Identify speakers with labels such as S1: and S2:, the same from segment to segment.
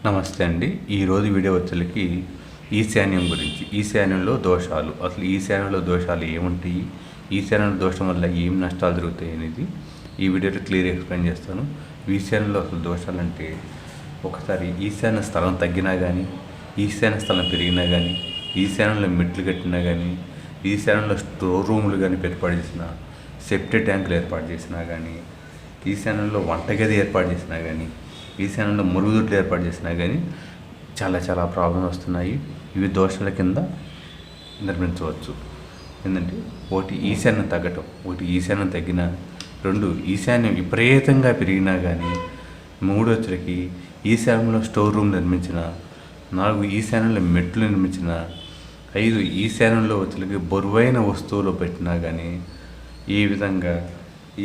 S1: నమస్తే అండి. ఈరోజు వీడియో వచ్చేసరికి ఈశాన్యం గురించి. ఈశాన్యంలో దోషాలు. అసలు ఈశాన్యంలో దోషాలు ఏముంటాయి? ఈశాన్యంలో దోషం వల్ల ఏం నష్టాలు జరుగుతాయి అనేది ఈ వీడియోలో క్లియర్ ఎక్స్ప్లెయిన్ చేస్తాను. ఈశాన్యంలో అసలు దోషాలంటే ఒకసారి ఈశాన్య స్థలం తగ్గినా కానీ, ఈశాన్య స్థలం పెరిగినా కానీ, ఈశాన్యంలో మెట్లు కట్టినా కానీ, ఈశాన్యంలో స్టోర్ రూములు కానీ ఏర్పాటు చేసినా, సెప్టిక్ ట్యాంకులు ఏర్పాటు చేసినా కానీ, ఈశాన్యంలో వంటగది ఏర్పాటు చేసినా కానీ, ఈశాన్యంలో మురుగుదొడ్లు ఏర్పాటు చేసినా కానీ చాలా ప్రాబ్లమ్స్ వస్తున్నాయి. ఇవి దోషాల కింద నిర్మించవచ్చు. ఏంటంటే ఒకటి ఈశాన్యం తగ్గటం, ఒకటి ఈశాన్యం తగ్గిన, రెండు ఈశాన్యం విపరీతంగా పెరిగినా కానీ, మూడు వచ్చరికి ఈశాన్యంలో స్టోర్ రూమ్ నిర్మించిన, నాలుగు ఈశాన్యంలో మెట్లు నిర్మించిన, ఐదు ఈశాన్యంలో వచ్చరికి బరువైన వస్తువులు పెట్టినా కానీ, ఈ విధంగా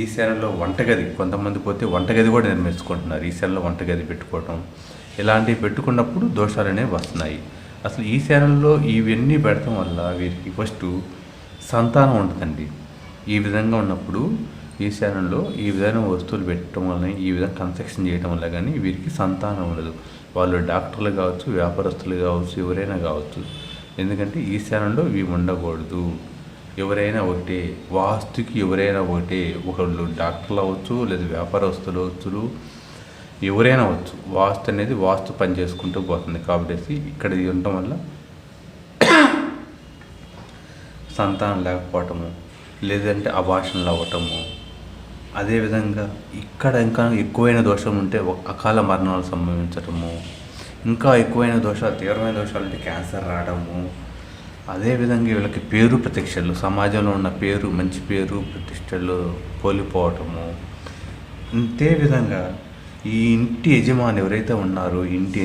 S1: ఈశాన్యంలో వంటగది, కొంతమంది పోతే వంటగది కూడా నిర్మించుకుంటున్నారు. ఈశాన్యంలో వంటగది పెట్టుకోవటం, ఇలాంటివి పెట్టుకున్నప్పుడు దోషాలు అనేవి వస్తున్నాయి. అసలు ఈశాన్యంలో ఇవన్నీ పెడటం వల్ల వీరికి ఫస్ట్ సంతానం ఉంటుందండి. ఈ విధంగా ఉన్నప్పుడు ఈశాన్యంలో ఈ విధమైన వస్తువులు పెట్టడం వల్ల, ఈ విధంగా కన్స్ట్రక్షన్ చేయడం వల్ల కానీ వీరికి సంతానం ఉండదు. వాళ్ళు డాక్టర్లు కావచ్చు, వ్యాపారస్తులు కావచ్చు, ఎవరైనా కావచ్చు. ఎందుకంటే ఈశాన్యంలో ఇవి ఉండకూడదు. ఎవరైనా ఒకటే, వాస్తుకి ఎవరైనా ఒకటే, ఒకళ్ళు డాక్టర్లు అవ్వచ్చు, లేదా వ్యాపారస్తులు అవచ్చు, ఎవరైనా అవ్వచ్చు. వాస్తు అనేది వాస్తు పని చేసుకుంటూ పోతుంది. కాబట్టి ఇక్కడ ఇది ఉండటం వల్ల సంతానం లేకపోవటము, లేదంటే అభాషణలు అవ్వటము, అదేవిధంగా ఇక్కడ ఇంకా ఎక్కువైన దోషం ఉంటే అకాల మరణాలు సంభవించటము, ఇంకా ఎక్కువైన దోషాలు, తీవ్రమైన దోషాలు అంటే క్యాన్సర్ రావడము, అదేవిధంగా వీళ్ళకి పేరు ప్రతిష్టలు, సమాజంలో ఉన్న పేరు, మంచి పేరు ప్రతిష్టలు కోల్పోవటము. అంతే విధంగా ఈ ఇంటి యజమాని ఎవరైతే ఉన్నారో, ఇంటి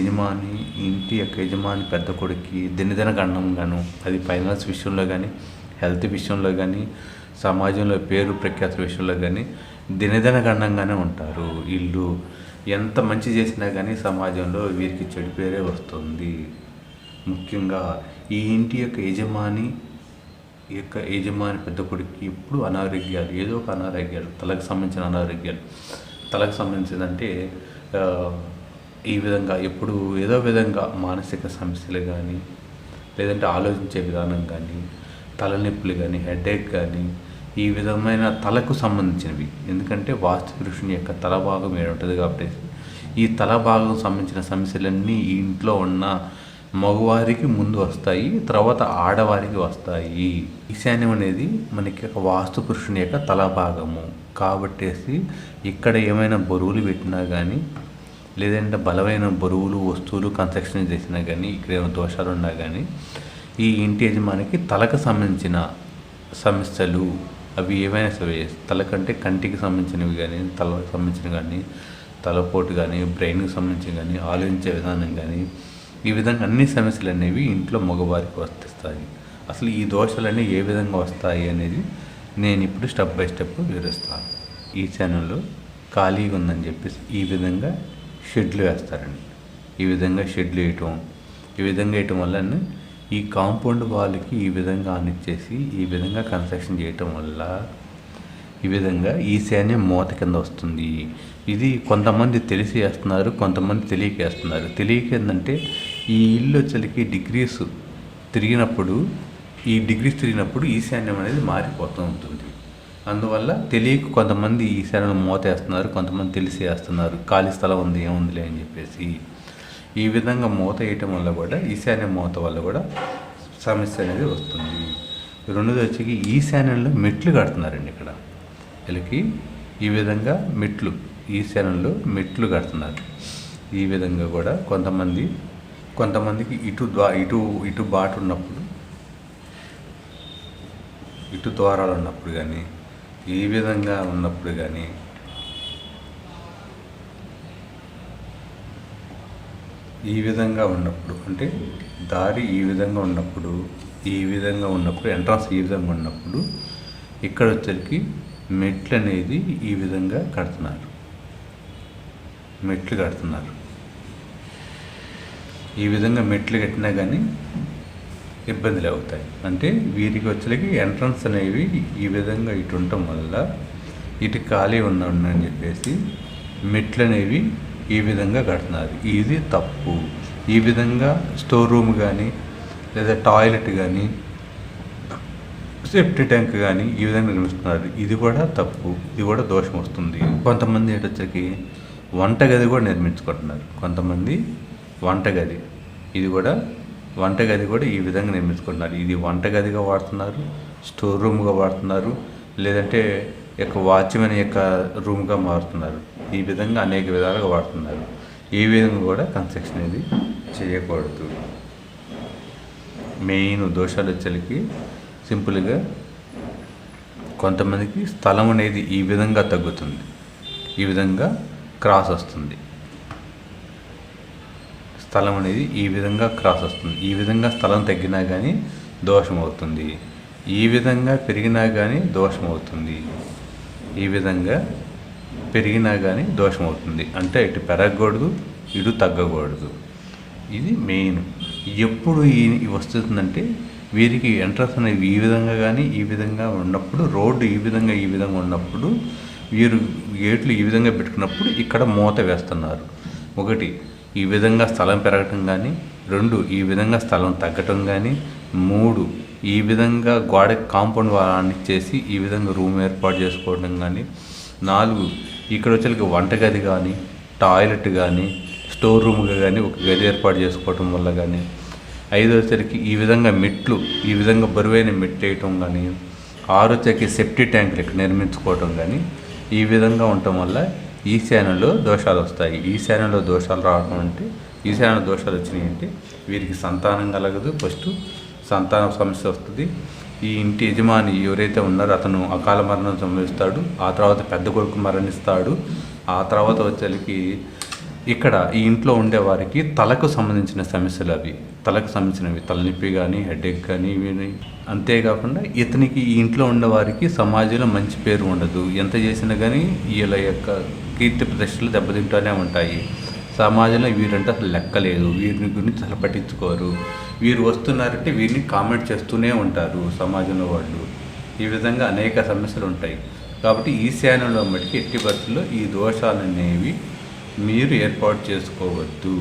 S1: యొక్క యజమాని పెద్ద కొడుక్కి దినదిన గండంగాను, అది ఫైనాన్స్ విషయంలో కానీ, హెల్త్ విషయంలో కానీ, సమాజంలో పేరు ప్రఖ్యాతుల విషయంలో కానీ దినదిన గండంగానే ఉంటారు. వీళ్ళు ఎంత మంచి చేసినా కానీ సమాజంలో వీరికి చెడు పేరే వస్తుంది. ముఖ్యంగా ఈ ఇంటి యొక్క యజమాని పెద్ద కొడుకు ఎప్పుడు అనారోగ్యాలు, ఏదో ఒక అనారోగ్యాలు, తలకు సంబంధించిన అనారోగ్యాలు, తలకు సంబంధించిందంటే ఈ విధంగా ఎప్పుడు ఏదో విధంగా మానసిక సమస్యలు కానీ, లేదంటే ఆలోచించే విధానం కానీ, తలనొప్పులు కానీ, హెడేక్ కానీ, ఈ విధమైన తలకు సంబంధించినవి. ఎందుకంటే వాస్తు పురుషుని యొక్క తల భాగం ఏముంటుంది కాబట్టి ఈ తల భాగం సంబంధించిన సమస్యలన్నీ ఈ ఇంట్లో ఉన్న మగవారికి ముందు వస్తాయి, తర్వాత ఆడవారికి వస్తాయి. ఈశాన్యం అనేది మనకి ఒక వాస్తు పురుషుని యొక్క తల భాగము కాబట్టేసి ఇక్కడ ఏమైనా బరువులు పెట్టినా కానీ, లేదంటే బలమైన బరువులు వస్తువులు కన్స్ట్రక్షన్ చేసినా కానీ, ఇక్కడ ఏమైనా దోషాలు ఉన్నా కానీ ఈ ఇంటి యజమానికి తలకు సంబంధించిన సమస్యలు అవి ఏమైనా సరే, తలకంటే కంటికి సంబంధించినవి కానీ, తలకు సంబంధించినవి కానీ, తలపోటు కానీ, బ్రెయిన్కి సంబంధించి కానీ, ఆలోచించే విధానం కానీ, ఈ విధంగా అన్ని సమస్యలు అనేవి ఇంట్లో మగవారికి వర్తిస్తాయి. అసలు ఈ దోషాలన్నీ ఏ విధంగా వస్తాయి అనేది నేను ఇప్పుడు స్టెప్ బై స్టెప్ వివరిస్తాను. ఈ ఛానల్లో ఖాళీగా ఉందని చెప్పేసి ఈ విధంగా షెడ్లు వేస్తారండి. ఈ విధంగా షెడ్లు వేయటం వల్ల ఈ కాంపౌండ్ వాళ్ళకి ఈ విధంగా ఆనిచ్చేసి ఈ విధంగా కన్స్ట్రక్షన్ చేయటం వల్ల ఈ విధంగా ఈశాన్యం మూత కింద వస్తుంది. ఇది కొంతమంది తెలిసి వేస్తున్నారు, కొంతమంది తెలియక వేస్తున్నారు. తెలియక ఏంటంటే ఈ ఇల్లు వచ్చేసరికి డిగ్రీస్ తిరిగినప్పుడు ఈశాన్యం అనేది మారిపోతూ ఉంటుంది. అందువల్ల తెలియక కొంతమంది ఈశాన్యం మూత వేస్తున్నారు, కొంతమంది తెలిసి వేస్తున్నారు. ఖాళీ స్థలం ఉంది, ఏముందిలే అని చెప్పేసి. ఈ విధంగా మూత వేయటం వల్ల కూడా, ఈశాన్యం మూత వల్ల కూడా సమస్య అనేది వస్తుంది. రెండోది వచ్చి ఈశాన్యంలో మెట్లు కడుతున్నారండి. ఇక్కడ వీళ్ళకి ఈ విధంగా ఈశాన్యంలో మెట్లు కడుతున్నారు. ఈ విధంగా కూడా కొంతమందికి ఇటు బాట ఉన్నప్పుడు, ఇటు ద్వారాలు ఉన్నప్పుడు కానీ, ఈ విధంగా ఉన్నప్పుడు కానీ, ఈ విధంగా ఉన్నప్పుడు అంటే దారి ఈ విధంగా ఉన్నప్పుడు, ఎంట్రన్స్ ఈ విధంగా ఉన్నప్పుడు ఇక్కడ వచ్చరికి మెట్లు అనేది ఈ విధంగా కడుతున్నారు. ఈ విధంగా మెట్లు కట్టినా కానీ ఇబ్బందులు అవుతాయి. అంటే వీరికి వచ్చరికి ఎంట్రన్స్ అనేవి ఈ విధంగా ఇటు ఉండటం వల్ల ఇటు ఖాళీ ఉందని చెప్పేసి మెట్లు అనేవి ఈ విధంగా కడుతున్నారు. ఇది తప్పు. ఈ విధంగా స్టోర్ రూమ్ కానీ లేదా టాయిలెట్ కానీ సేఫ్టీ ట్యాంక్ కానీ ఈ విధంగా నిర్మిస్తున్నారు. ఇది కూడా తప్పు. ఇది కూడా దోషం వస్తుంది. కొంతమంది వచ్చేకి వంటగది కూడా నిర్మించుకుంటున్నారు. కొంతమంది వంటగది కూడా ఈ విధంగా నిర్మించుకుంటున్నారు. ఇది వంటగదిగా వాడుతున్నారు, స్టోర్ రూమ్గా వాడుతున్నారు, లేదంటే వాచ్మెన్ యొక్క రూమ్గా మారుతున్నారు. ఈ విధంగా అనేక విధాలుగా వాడుతున్నారు. ఈ విధంగా కూడా కన్స్ట్రక్షన్ అనేది చేయకూడదు. మెయిన్ దోషాలు వచ్చేకి సింపుల్గా కొంతమందికి స్థలం అనేది ఈ విధంగా తగ్గుతుంది, ఈ విధంగా క్రాస్ వస్తుంది. స్థలం అనేది ఈ విధంగా క్రాస్ వస్తుంది. ఈ విధంగా స్థలం తగ్గినా కానీ దోషం అవుతుంది. ఈ విధంగా పెరిగినా కానీ దోషం అవుతుంది. ఈ విధంగా పెరిగినా కానీ దోషం అవుతుంది. అంటే ఇటు పెరగకూడదు, ఇటు తగ్గకూడదు. ఇది మెయిన్. ఎప్పుడు ఈ వస్తుందంటే వీరికి ఎంట్రన్స్ అనేది ఈ విధంగా కానీ ఈ విధంగా ఉన్నప్పుడు, రోడ్డు ఈ విధంగా ఉన్నప్పుడు, వీరు గేట్లు ఈ విధంగా పెట్టుకున్నప్పుడు ఇక్కడ మూత వేస్తున్నారు. ఒకటి, ఈ విధంగా స్థలం పెరగటం కానీ, 2 ఈ విధంగా స్థలం తగ్గటం కానీ, 3 ఈ విధంగా గోడకి కాంపౌండ్ వాల్ చేసి ఈ విధంగా రూమ్ ఏర్పాటు చేసుకోవడం కానీ, 4 ఇక్కడ వచ్చేకి వంటగది కానీ, టాయిలెట్ కానీ, స్టోర్ రూమ్గా కానీ ఒక గది ఏర్పాటు చేసుకోవటం వల్ల కానీ, 5 వచ్చేసరికి ఈ విధంగా మెట్లు, ఈ విధంగా బరువైన మెట్లు వేయటం కానీ, 6 వచ్చేకి సెఫ్టీ ట్యాంకులు ఇక్కడ నిర్మించుకోవటం కానీ, ఈ విధంగా ఉండటం వల్ల ఈశాన్యంలో దోషాలు వస్తాయి. ఈశాన్యంలో దోషాలు రావడం అంటే, ఈశాన్య దోషాలు వచ్చినాయి అంటే వీరికి సంతానం కలగదు. ఫస్ట్ సంతాన సమస్య వస్తుంది. ఈ ఇంటి యజమాని ఎవరైతే ఉన్నారో అతను అకాల మరణం సంభవిస్తాడు. ఆ తర్వాత పెద్ద కొడుకు మరణిస్తాడు. ఆ తర్వాత వచ్చేకి ఇక్కడ ఈ ఇంట్లో ఉండే వారికి తలకు సంబంధించిన సమస్యలు అవి, తలకు సంబంధించినవి, తలనొప్పి కానీ, హెడేక్ కానీ, ఇవి. అంతేకాకుండా ఇతనికి ఈ ఇంట్లో ఉండేవారికి సమాజంలో మంచి పేరు ఉండదు. ఎంత చేసినా కానీ వీళ్ళ యొక్క కీర్తి ప్రతిష్టలు దెబ్బతింటూనే ఉంటాయి. సమాజంలో వీరంటే అసలు లెక్కలేదు. వీరిని గురించి అసలు పట్టించుకోరు. వీరు వస్తున్నారంటే వీరిని కామెంట్ చేస్తూనే ఉంటారు సమాజంలో వాళ్ళు. ఈ విధంగా అనేక సమస్యలు ఉంటాయి. కాబట్టి ఈశాన్యంలో మటుకు ఎట్టి పరిస్థితుల్లో ఈ దోషాలు అనేవి మీరు ఏర్పాటు చేసుకోవద్దు.